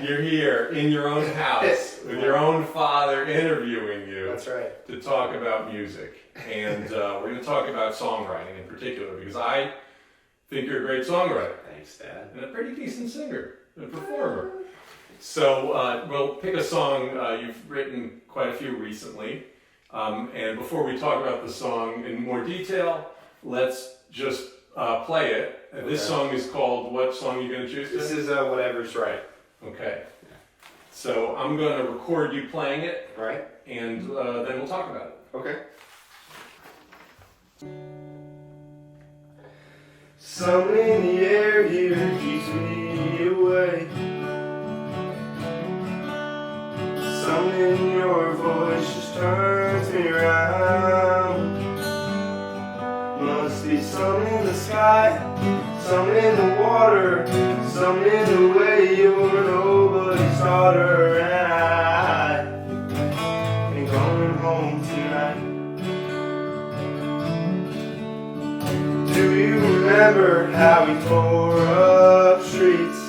You're here in your own house with your own father interviewing you. That's right. To talk about music. And we're going to talk about songwriting in particular because I think you're a great songwriter. Thanks, Dad. And a pretty decent singer and performer. So we'll pick a song. You've written quite a few recently. And before we talk about the song in more detail, let's just play it. And this song is called, what song are you going to choose? This is Whatever's Right. Okay. So I'm going to record you playing it. Right. And then we'll talk about it. Okay. Something in the air here keeps me away. Something in your voice just turns me around. Must be something in the sky, something in the water, something in the way you're nobody's daughter. And I ain't going home tonight. Do you remember how we tore up streets?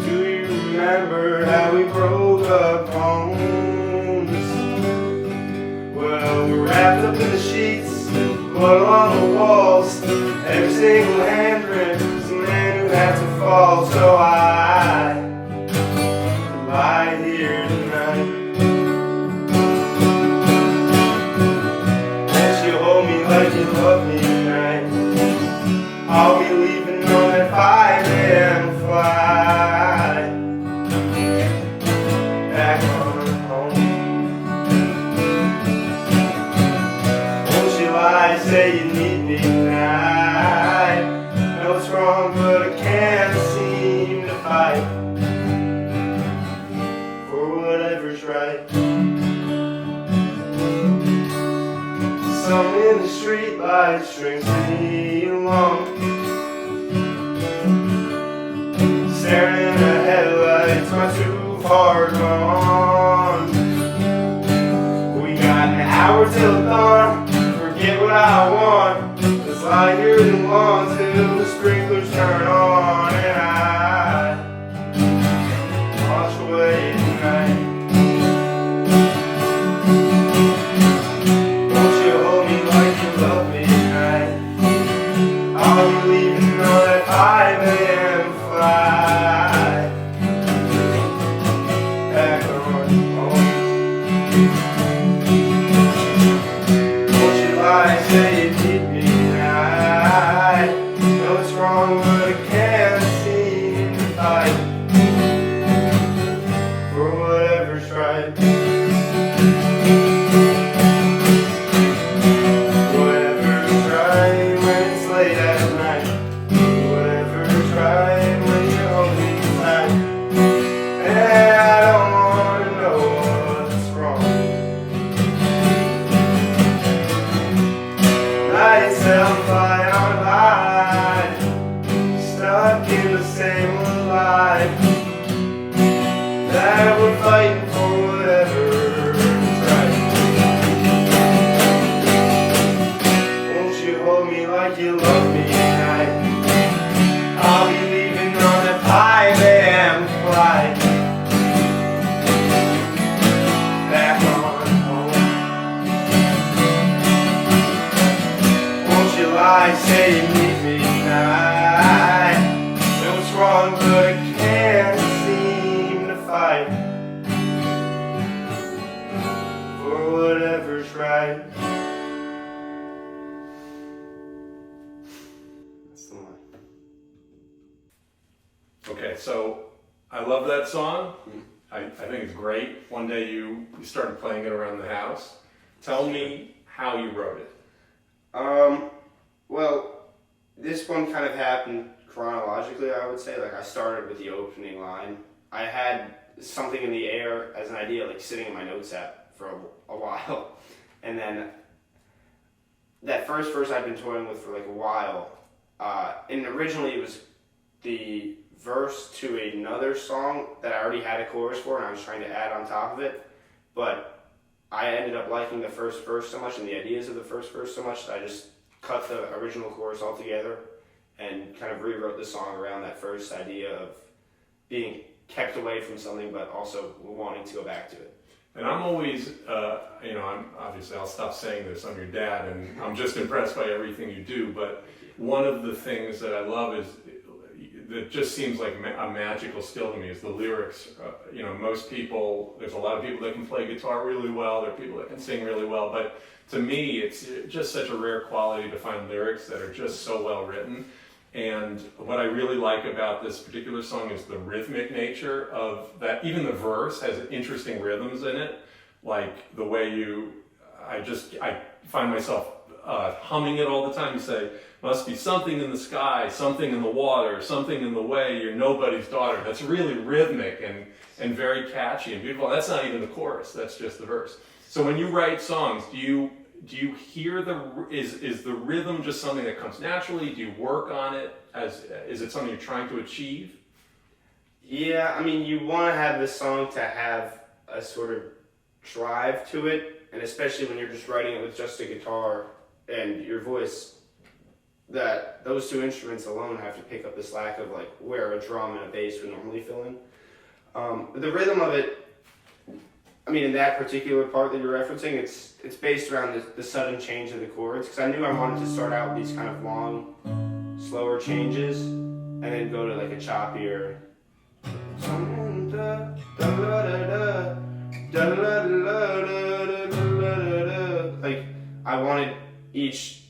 Do you remember how we broke up homes? Well, we're wrapped up in the sheets, blood on the walls. Every single handprint is a man who had to fall. So I lie here tonight. Like you love me tonight. I'll be leaving on that 5 a.m. flight back on home. Won't you lie, say you need me tonight? Know it's wrong, but I can't seem to fight for whatever's right. Something in the street light strings me along. Staring in the headlights, my too far gone. We got an hour till dawn. Forget what I want. Let's lie here in the lawn till the sprinklers turn on. And I wash away tonight. I'll be leaving on that 5 a.m. flight back on home. Won't you lie, say you need me tonight? Know it's wrong, but I can't seem to fight for whatever's right. That we're fighting for whatever's right. Won't you hold me like you love me tonight? I'll be leaving on that 5 a.m. flight back on home. Won't you lie, say you need me tonight? Know it's wrong, but I can't fight for whatever's right. That's the one. Okay, so I love that song. I think it's great. One day you started playing it around the house. Tell me how you wrote it. Well, this one kind of happened chronologically, I would say. Like, I started with the opening line. I had something in the air as an idea, like sitting in my notes app for a while. And then that first verse I'd been toying with for like a while. And originally it was the verse to another song that I already had a chorus for and I was trying to add on top of it. But I ended up liking the first verse so much and the ideas of the first verse so much that I just cut the original chorus altogether and kind of rewrote the song around that first idea of being kept away from something, but also wanting to go back to it. And I'm always, I'll stop saying this, I'm your dad, and I'm just impressed by everything you do, but one of the things that I love is, that just seems like a magical skill to me, is the lyrics. Most people, there's a lot of people that can play guitar really well, there are people that can sing really well, but to me, it's just such a rare quality to find lyrics that are just so well written. And what I really like about this particular song is the rhythmic nature of that. Even the verse has interesting rhythms in it, like the way I find myself humming it all the time. You say, must be something in the sky, something in the water, something in the way, you're nobody's daughter. That's really rhythmic and very catchy and beautiful. That's not even the chorus, that's just the verse. So when you write songs, do you hear is the rhythm just something that comes naturally? Do you work on it? Is it something you're trying to achieve? Yeah, I mean, you want to have the song to have a sort of drive to it, and especially when you're just writing it with just a guitar and your voice, that those two instruments alone have to pick up the slack of like where a drum and a bass would normally fill in. The rhythm of it, I mean, in that particular part that you're referencing, it's based around the sudden change of the chords, because I knew I wanted to start out with these kind of long, slower changes, and then go to like a choppier. Like, I wanted each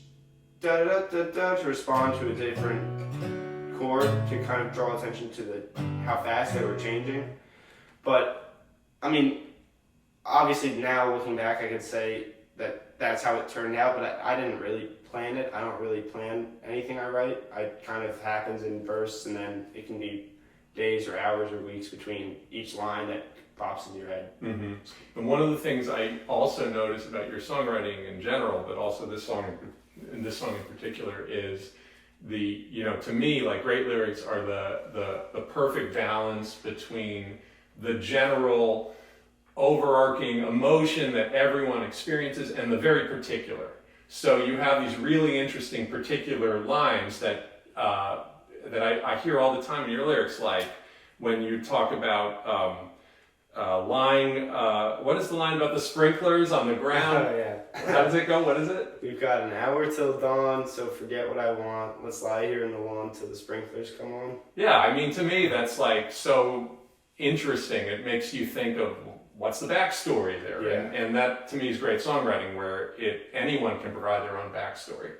to respond to a different chord to kind of draw attention to how fast they were changing. But, I mean, obviously now looking back, I could say that that's how it turned out, but I didn't really plan it. I don't really plan anything I write. It kind of happens in bursts, and then it can be days or hours or weeks between each line that pops into your head. Mm-hmm. And one of the things I also notice about your songwriting in general, but also this song in particular, is to me, like, great lyrics are the perfect balance between the general overarching emotion that everyone experiences and the very particular. So you have these really interesting particular lines that I hear all the time in your lyrics, like when you talk about lying, what is the line about the sprinklers on the ground? Oh, yeah. How does it go? What is it? We've got an hour till dawn, so forget what I want. Let's lie here in the lawn till the sprinklers come on. Yeah, I mean, to me, that's like so interesting. It makes you think of what's the backstory there. Yeah. And that, to me, is great songwriting, where anyone can provide their own backstory.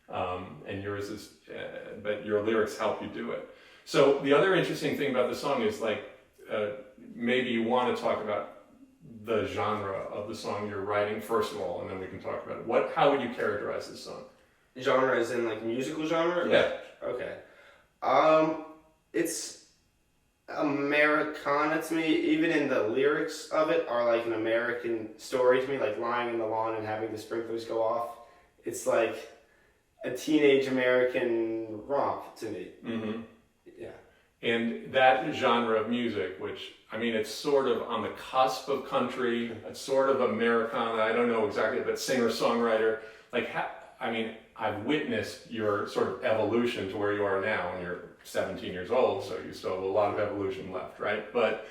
And yours is, but your lyrics help you do it. So the other interesting thing about the song is, like, maybe you want to talk about the genre of the song you're writing first of all, and then we can talk about it. How would you characterize this song? Genre as in like musical genre? Yeah. Okay. It's Americana to me. Even in the lyrics of it are like an American story to me, like lying in the lawn and having the sprinklers go off. It's like a teenage American romp to me. Mm-hmm. Yeah. And that genre of music, which, I mean, it's sort of on the cusp of country, it's sort of Americana, I don't know exactly, but singer-songwriter, like, I've witnessed your sort of evolution to where you are now, and you're 17 years old, so you still have a lot of evolution left, right? But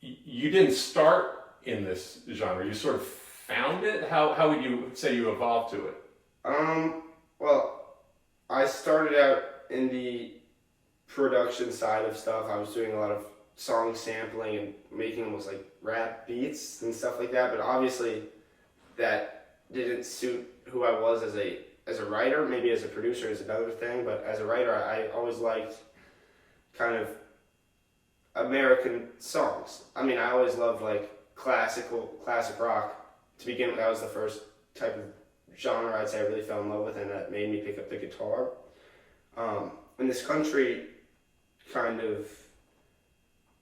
you didn't start in this genre, you sort of found it? How would you say you evolved to it? Well, I started out in the production side of stuff. I was doing a lot of song sampling and making almost like rap beats and stuff like that, but obviously that didn't suit who I was as a writer. Maybe as a producer is another thing, but as a writer, I always liked kind of American songs. I mean, I always loved like classic rock. To begin with, that was the first type of genre I'd say I really fell in love with, and that made me pick up the guitar. In this country kind of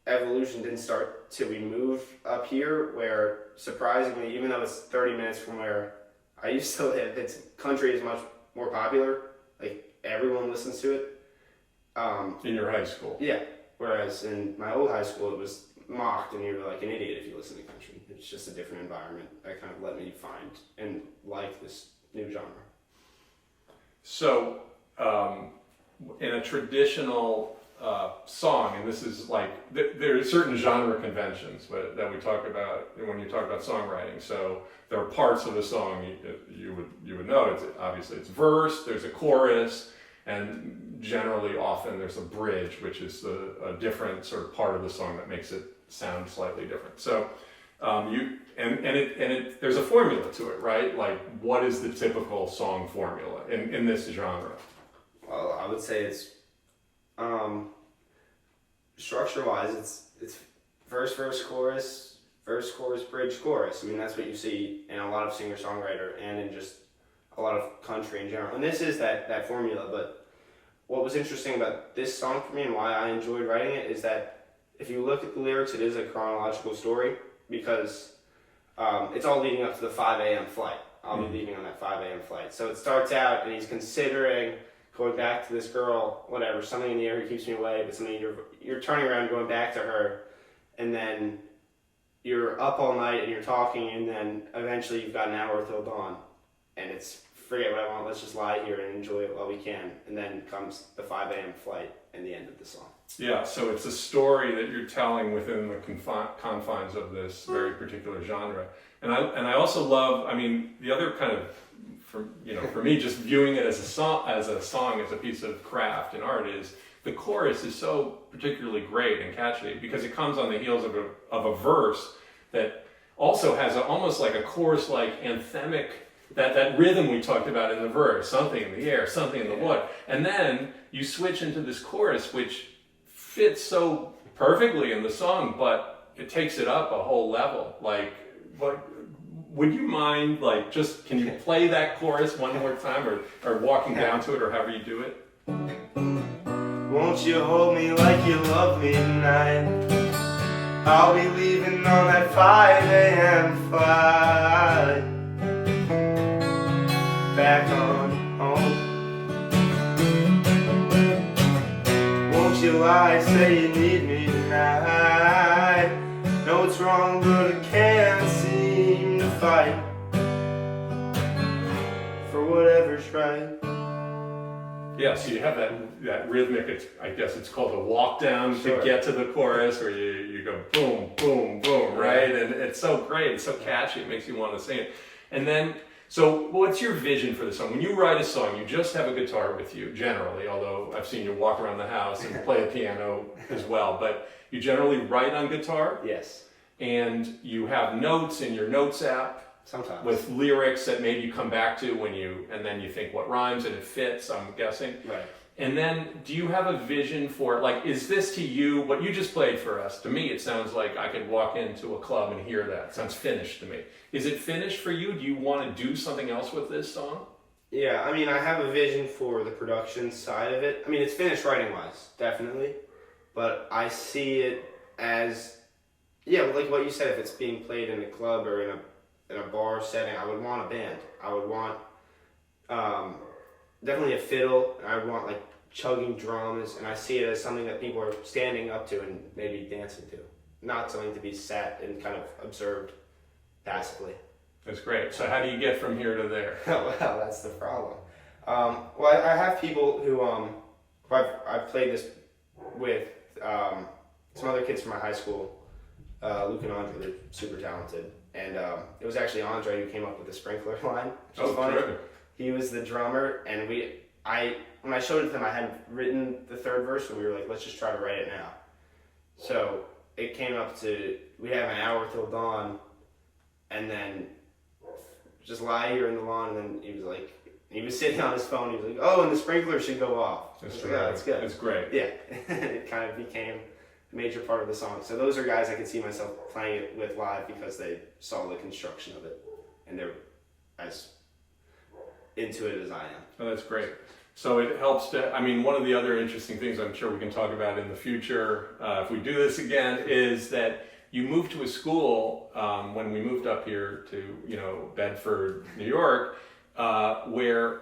evolution didn't start till we moved up here, where surprisingly, even though it's 30 minutes from where I used to live, country is much more popular. Like, everyone listens to it. In your high school? Yeah. Whereas in my old high school, it was mocked and you were like an idiot if you listen to country. It's just a different environment that kind of let me find and like this new genre. So, in a traditional song, and this is like there are certain genre conventions that we talk about when you talk about songwriting. So there are parts of the song you would know. It's obviously it's verse, there's a chorus, and generally often there's a bridge, which is a different sort of part of the song that makes it sound slightly different. So there's a formula to it, right? Like, what is the typical song formula in this genre? Well, I would say it's structure-wise, it's verse, chorus, bridge, chorus. I mean, that's what you see in a lot of singer-songwriter and in just a lot of country in general. And this is that formula, but what was interesting about this song for me and why I enjoyed writing it is that if you look at the lyrics, it is a chronological story because it's all leading up to the 5 a.m. flight. I'll be leaving on that 5 a.m. flight. So it starts out and he's considering going back to this girl, whatever, something in the air keeps me away, but something you're turning around going back to her, and then you're up all night and you're talking, and then eventually you've got an hour till dawn, and it's forget what I want, let's just lie here and enjoy it while we can, and then comes the 5 a.m. flight and the end of the song. Yeah, so it's a story that you're telling within the confines of this very particular genre, and I also love, I mean, the other kind of for me, just viewing it as a song, as a piece of craft and art, is the chorus is so particularly great and catchy because it comes on the heels of a verse that also has almost like a chorus-like anthemic, that rhythm we talked about in the verse, something in the air, something in the wood, and then you switch into this chorus which fits so perfectly in the song, but it takes it up a whole level. Like, what? Would you mind, like, just, can you play that chorus one more time, or walking down to it, or however you do it? Won't you hold me like you love me tonight? I'll be leaving on that 5 a.m. flight, back on home. Won't you lie, say you need me tonight? Know it's wrong, but I can't seem to fight for whatever's right. Yeah, so you have that rhythmic, I guess it's called a walk down to get to the chorus, where you go boom, boom, boom, right? And it's so great, it's so catchy, it makes you want to sing it. And then, so what's your vision for the song? When you write a song, you just have a guitar with you, generally, although I've seen you walk around the house and play a piano as well, but you generally write on guitar? Yes. And you have notes in your notes app? Sometimes. With lyrics that maybe you come back to and then you think what rhymes and it fits, I'm guessing. Right. And then do you have a vision for, like, is this to you, what you just played for us, to me it sounds like I could walk into a club and hear that. It sounds finished to me. Is it finished for you? Do you want to do something else with this song? Yeah, I mean, I have a vision for the production side of it. I mean, it's finished writing-wise, definitely. But I see it as, yeah, like what you said, if it's being played in a club or in a bar setting, I would want a band. I would want definitely a fiddle, and I would want like chugging drums, and I see it as something that people are standing up to and maybe dancing to, not something to be sat and kind of observed passively. That's great. So how do you get from here to there? Well, that's the problem. Well, I have people who I've played this with some other kids from my high school, Luke and Andre. They're super talented. And it was actually Andre who came up with the sprinkler line, which was funny. Terrific. He was the drummer, and when I showed it to them, I hadn't written the third verse, so we were like, let's just try to write it now. So it came up to, we have an hour till dawn, and then just lie here in the lawn, and then he was sitting on his phone, he was like, oh, and the sprinkler should go off. That's like, yeah, that's good. That's great. Yeah, it kind of became major part of the song. So those are guys I could see myself playing it with live because they saw the construction of it and they're as into it as I am. Oh, that's great. So it helps to, I mean, one of the other interesting things I'm sure we can talk about in the future, if we do this again, is that you moved to a school when we moved up here to, Bedford, New York, where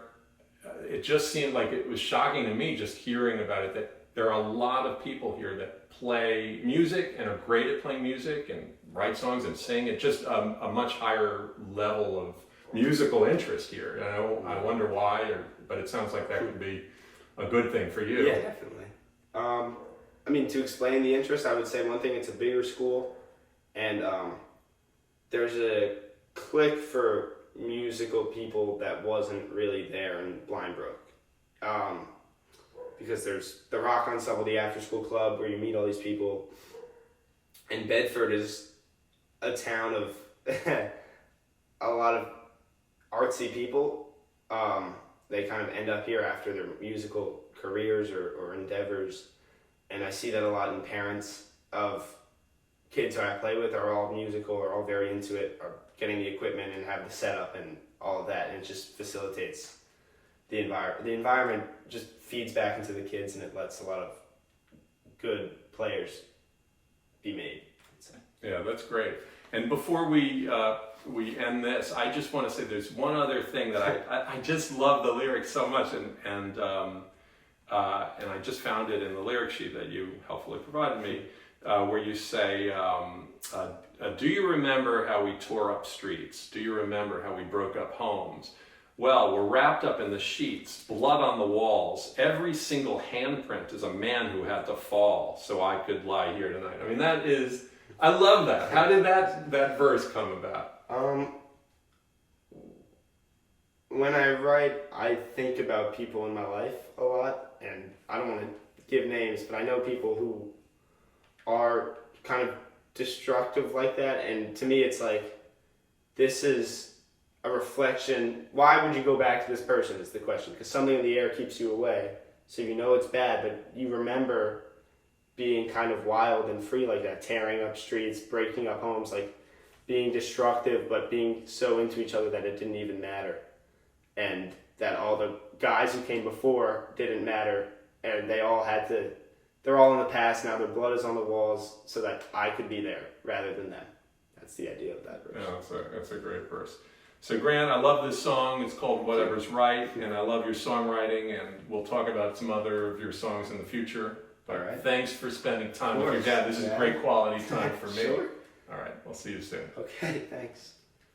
it just seemed like it was shocking to me just hearing about it that there are a lot of people here that play music and are great at playing music and write songs and sing. It's just a much higher level of musical interest here. I wonder why, but it sounds like that would be a good thing for you. Yeah, definitely. I mean, to explain the interest, I would say one thing, it's a bigger school, and there's a clique for musical people that wasn't really there in Blind Brook. Because there's the Rock Ensemble, the after school club where you meet all these people. And Bedford is a town of a lot of artsy people. They kind of end up here after their musical careers or endeavors. And I see that a lot in parents of kids who I play with are all musical, are all very into it, are getting the equipment and have the setup and all of that. And it just facilitates the environment. The environment just feeds back into the kids, and it lets a lot of good players be made. Yeah, that's great. And before we end this, I just want to say there's one other thing that I just love the lyrics so much, and I just found it in the lyric sheet that you helpfully provided me, where you say, do you remember how we tore up streets? Do you remember how we broke up homes? Well, we're wrapped up in the sheets, blood on the walls. Every single handprint is a man who had to fall so I could lie here tonight. I mean, that is, I love that. How did that verse come about? When I write, I think about people in my life a lot, and I don't want to give names, but I know people who are kind of destructive like that, and to me it's like, this is a reflection. Why would you go back to this person is the question, because something in the air keeps you away, so you know it's bad, but you remember being kind of wild and free like that, tearing up streets, breaking up homes, like being destructive but being so into each other that it didn't even matter, and that all the guys who came before didn't matter, and they're all in the past now, their blood is on the walls so that I could be there rather than them. That's the idea of that verse. Yeah, that's a great verse. So Grant, I love this song. It's called Whatever's Right, and I love your songwriting, and we'll talk about some other of your songs in the future. But all right. Thanks for spending time with your dad. This is great quality time for me. Sure. All right, we'll see you soon. Okay, thanks.